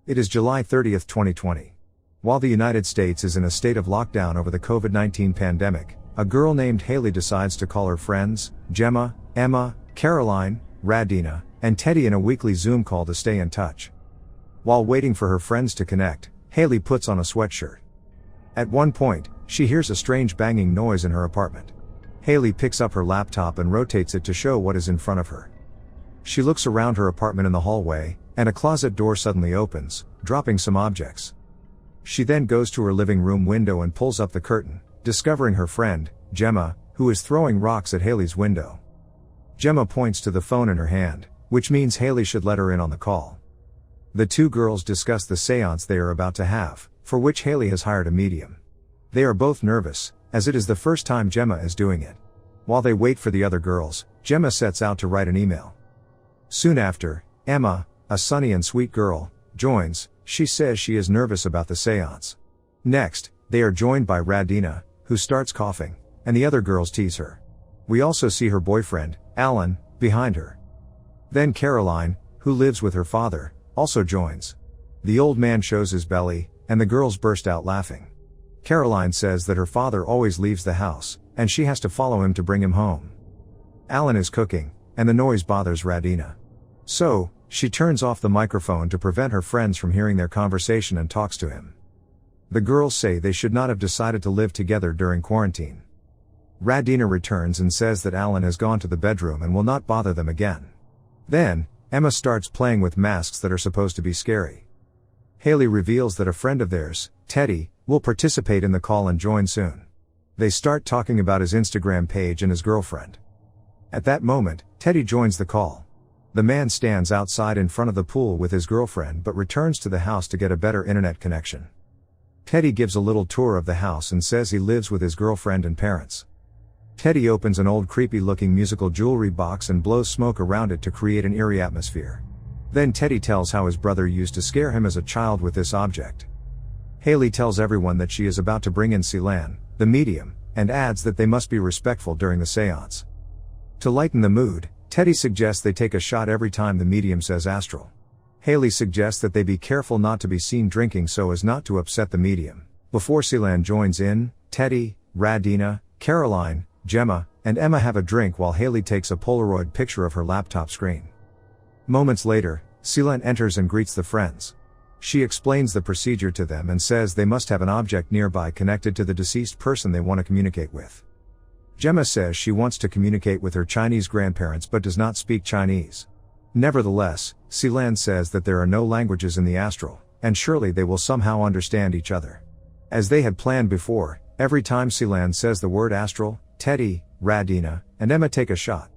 It is July 30th, 2020. While the United States is in a state of lockdown over the COVID-19 pandemic, a girl named Haley decides to call her friends, Gemma, Emma, Caroline, Radina, and Teddy in a weekly Zoom call to stay in touch. While waiting for her friends to connect, Haley puts on a sweatshirt. At one point, she hears a strange banging noise in her apartment. Haley picks up her laptop and rotates it to show what is in front of her. She looks around her apartment in the hallway, and a closet door suddenly opens, dropping some objects. She then goes to her living room window and pulls up the curtain, discovering her friend, Gemma, who is throwing rocks at Haley's window. Gemma points to the phone in her hand, which means Haley should let her in on the call. The two girls discuss the seance they are about to have, for which Haley has hired a medium. They are both nervous, as it is the first time Gemma is doing it. While they wait for the other girls, Gemma sets out to write an email. Soon after, Emma, a sunny and sweet girl, joins. She says she is nervous about the seance. Next, they are joined by Radina, who starts coughing, and the other girls tease her. We also see her boyfriend, Alan, behind her. Then Caroline, who lives with her father, also joins. The old man shows his belly, and the girls burst out laughing. Caroline says that her father always leaves the house, and she has to follow him to bring him home. Alan is cooking, and the noise bothers Radina. So, she turns off the microphone to prevent her friends from hearing their conversation and talks to him. The girls say they should not have decided to live together during quarantine. Radina returns and says that Alan has gone to the bedroom and will not bother them again. Then, Emma starts playing with masks that are supposed to be scary. Haley reveals that a friend of theirs, Teddy, will participate in the call and join soon. They start talking about his Instagram page and his girlfriend. At that moment, Teddy joins the call. The man stands outside in front of the pool with his girlfriend but returns to the house to get a better internet connection. Teddy gives a little tour of the house and says he lives with his girlfriend and parents. Teddy opens an old creepy-looking musical jewelry box and blows smoke around it to create an eerie atmosphere. Then Teddy tells how his brother used to scare him as a child with this object. Haley tells everyone that she is about to bring in Silan, the medium, and adds that they must be respectful during the seance. To lighten the mood, Teddy suggests they take a shot every time the medium says astral. Haley suggests that they be careful not to be seen drinking so as not to upset the medium. Before Silan joins in, Teddy, Radina, Caroline, Gemma, and Emma have a drink while Haley takes a Polaroid picture of her laptop screen. Moments later, Silan enters and greets the friends. She explains the procedure to them and says they must have an object nearby connected to the deceased person they want to communicate with. Gemma says she wants to communicate with her Chinese grandparents but does not speak Chinese. Nevertheless, Silan says that there are no languages in the astral, and surely they will somehow understand each other. As they had planned before, every time Silan says the word astral, Teddy, Radina, and Emma take a shot.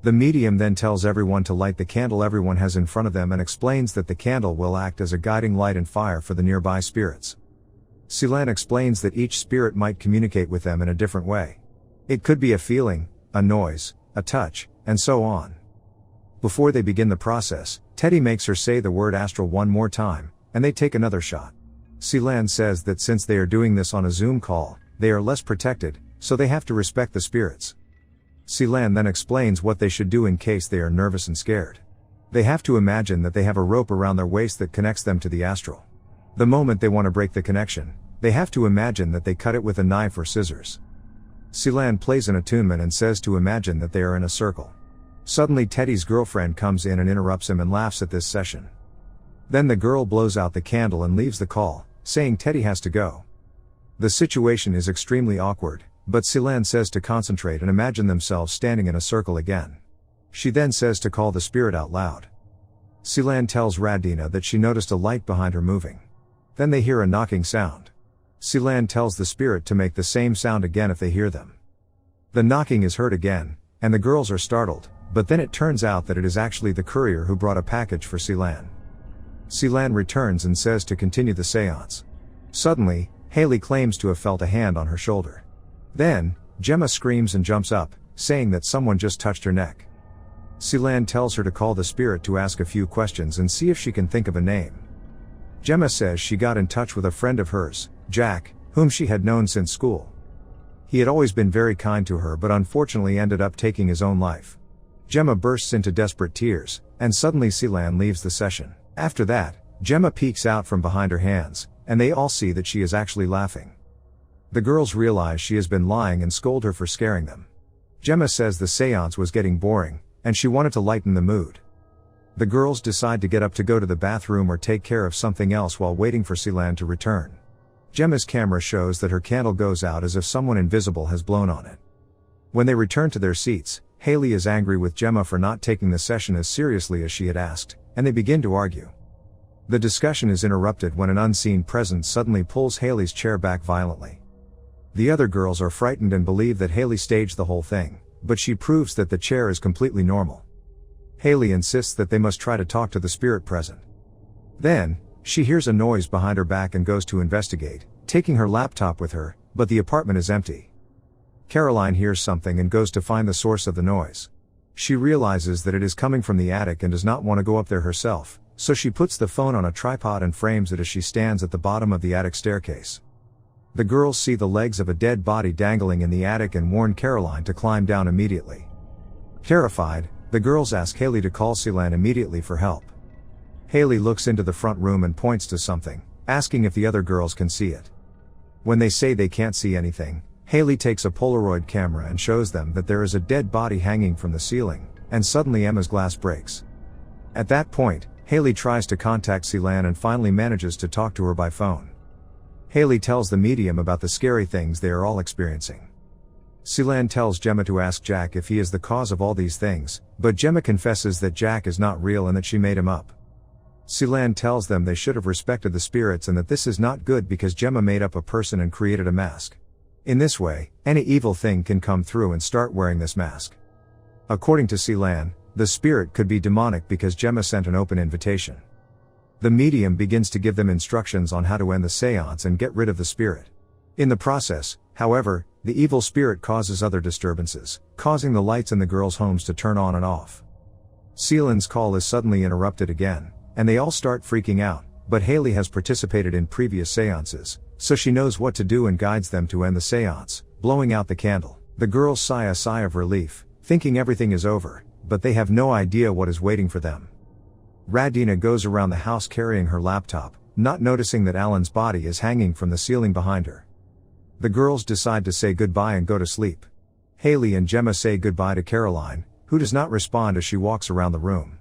The medium then tells everyone to light the candle everyone has in front of them and explains that the candle will act as a guiding light and fire for the nearby spirits. Silan explains that each spirit might communicate with them in a different way. It could be a feeling, a noise, a touch, and so on. Before they begin the process, Teddy makes her say the word astral one more time, and they take another shot. Silan says that since they are doing this on a Zoom call, they are less protected, so they have to respect the spirits. Silan then explains what they should do in case they are nervous and scared. They have to imagine that they have a rope around their waist that connects them to the astral. The moment they want to break the connection, they have to imagine that they cut it with a knife or scissors. Silan plays an attunement and says to imagine that they are in a circle. Suddenly Teddy's girlfriend comes in and interrupts him and laughs at this session. Then the girl blows out the candle and leaves the call, saying Teddy has to go. The situation is extremely awkward, but Silan says to concentrate and imagine themselves standing in a circle again. She then says to call the spirit out loud. Silan tells Radina that she noticed a light behind her moving. Then they hear a knocking sound. Silan tells the spirit to make the same sound again if they hear them. The knocking is heard again, and the girls are startled, but then it turns out that it is actually the courier who brought a package for Silan. Silan returns and says to continue the seance. Suddenly, Haley claims to have felt a hand on her shoulder. Then, Gemma screams and jumps up, saying that someone just touched her neck. Silan tells her to call the spirit to ask a few questions and see if she can think of a name. Gemma says she got in touch with a friend of hers, Jack, whom she had known since school. He had always been very kind to her but unfortunately ended up taking his own life. Gemma bursts into desperate tears, and suddenly Silan leaves the session. After that, Gemma peeks out from behind her hands, and they all see that she is actually laughing. The girls realize she has been lying and scold her for scaring them. Gemma says the seance was getting boring, and she wanted to lighten the mood. The girls decide to get up to go to the bathroom or take care of something else while waiting for Seelan to return. Gemma's camera shows that her candle goes out as if someone invisible has blown on it. When they return to their seats, Haley is angry with Gemma for not taking the session as seriously as she had asked, and they begin to argue. The discussion is interrupted when an unseen presence suddenly pulls Haley's chair back violently. The other girls are frightened and believe that Haley staged the whole thing, but she proves that the chair is completely normal. Haley insists that they must try to talk to the spirit present. Then, she hears a noise behind her back and goes to investigate, taking her laptop with her, but the apartment is empty. Caroline hears something and goes to find the source of the noise. She realizes that it is coming from the attic and does not want to go up there herself, so she puts the phone on a tripod and frames it as she stands at the bottom of the attic staircase. The girls see the legs of a dead body dangling in the attic and warn Caroline to climb down immediately. Terrified, the girls ask Haley to call Seelan immediately for help. Haley looks into the front room and points to something, asking if the other girls can see it. When they say they can't see anything, Haley takes a Polaroid camera and shows them that there is a dead body hanging from the ceiling, and suddenly Emma's glass breaks. At that point, Haley tries to contact Seelan and finally manages to talk to her by phone. Haley tells the medium about the scary things they are all experiencing. Seelan tells Gemma to ask Jack if he is the cause of all these things, but Gemma confesses that Jack is not real and that she made him up. Seelan tells them they should have respected the spirits and that this is not good because Gemma made up a person and created a mask. In this way, any evil thing can come through and start wearing this mask. According to Seelan, the spirit could be demonic because Gemma sent an open invitation. The medium begins to give them instructions on how to end the seance and get rid of the spirit. In the process, however, the evil spirit causes other disturbances, causing the lights in the girls' homes to turn on and off. Seelan's call is suddenly interrupted again, and they all start freaking out, but Haley has participated in previous seances, so she knows what to do and guides them to end the seance, blowing out the candle. The girls sigh a sigh of relief, thinking everything is over, but they have no idea what is waiting for them. Radina goes around the house carrying her laptop, not noticing that Alan's body is hanging from the ceiling behind her. The girls decide to say goodbye and go to sleep. Haley and Gemma say goodbye to Caroline, who does not respond as she walks around the room.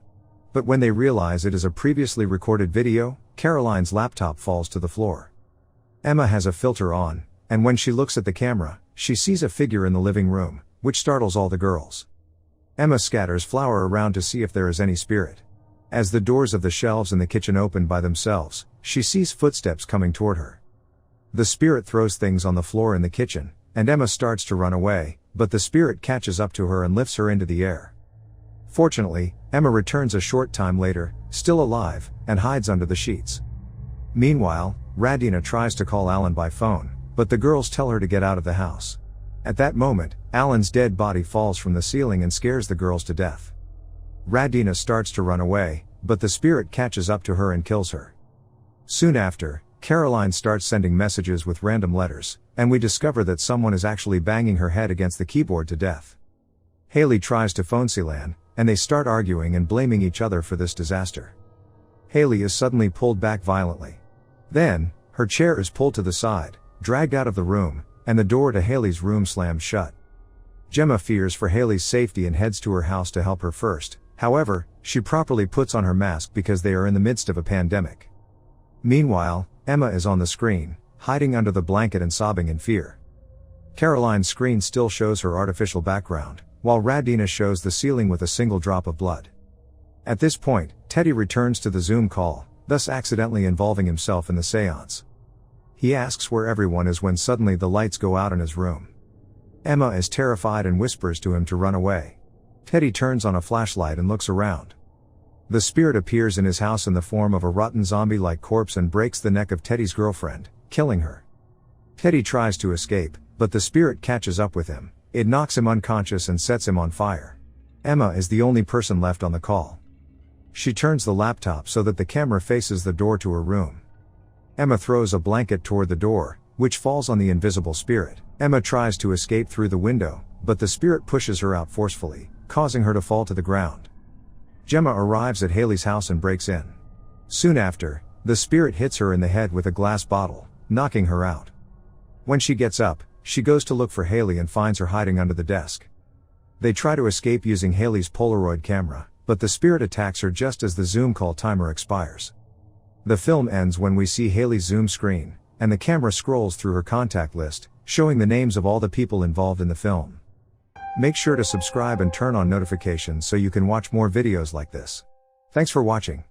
But when they realize it is a previously recorded video, Caroline's laptop falls to the floor. Emma has a filter on, and when she looks at the camera, she sees a figure in the living room, which startles all the girls. Emma scatters flour around to see if there is any spirit. As the doors of the shelves in the kitchen open by themselves, she sees footsteps coming toward her. The spirit throws things on the floor in the kitchen, and Emma starts to run away, but the spirit catches up to her and lifts her into the air. Fortunately, Emma returns a short time later, still alive, and hides under the sheets. Meanwhile, Radina tries to call Alan by phone, but the girls tell her to get out of the house. At that moment, Alan's dead body falls from the ceiling and scares the girls to death. Radina starts to run away, but the spirit catches up to her and kills her. Soon after, Caroline starts sending messages with random letters, and we discover that someone is actually banging her head against the keyboard to death. Haley tries to phone Seelan, and they start arguing and blaming each other for this disaster. Haley is suddenly pulled back violently. Then, her chair is pulled to the side, dragged out of the room, and the door to Haley's room slams shut. Gemma fears for Haley's safety and heads to her house to help her first. However, she properly puts on her mask because they are in the midst of a pandemic. Meanwhile, Emma is on the screen, hiding under the blanket and sobbing in fear. Caroline's screen still shows her artificial background, while Radina shows the ceiling with a single drop of blood. At this point, Teddy returns to the Zoom call, thus accidentally involving himself in the seance. He asks where everyone is when suddenly the lights go out in his room. Emma is terrified and whispers to him to run away. Teddy turns on a flashlight and looks around. The spirit appears in his house in the form of a rotten zombie-like corpse and breaks the neck of Teddy's girlfriend, killing her. Teddy tries to escape, but the spirit catches up with him. It knocks him unconscious and sets him on fire. Emma is the only person left on the call. She turns the laptop so that the camera faces the door to her room. Emma throws a blanket toward the door, which falls on the invisible spirit. Emma tries to escape through the window, but the spirit pushes her out forcefully, causing her to fall to the ground. Gemma arrives at Haley's house and breaks in. Soon after, The spirit hits her in the head with a glass bottle, knocking her out. When she gets up, she goes to look for Haley and finds her hiding under the desk. They try to escape using Haley's Polaroid camera, but the spirit attacks her just as the Zoom call timer expires. The film ends when we see Haley's Zoom screen, and the camera scrolls through her contact list, showing the names of all the people involved in the film. Make sure to subscribe and turn on notifications so you can watch more videos like this. Thanks for watching.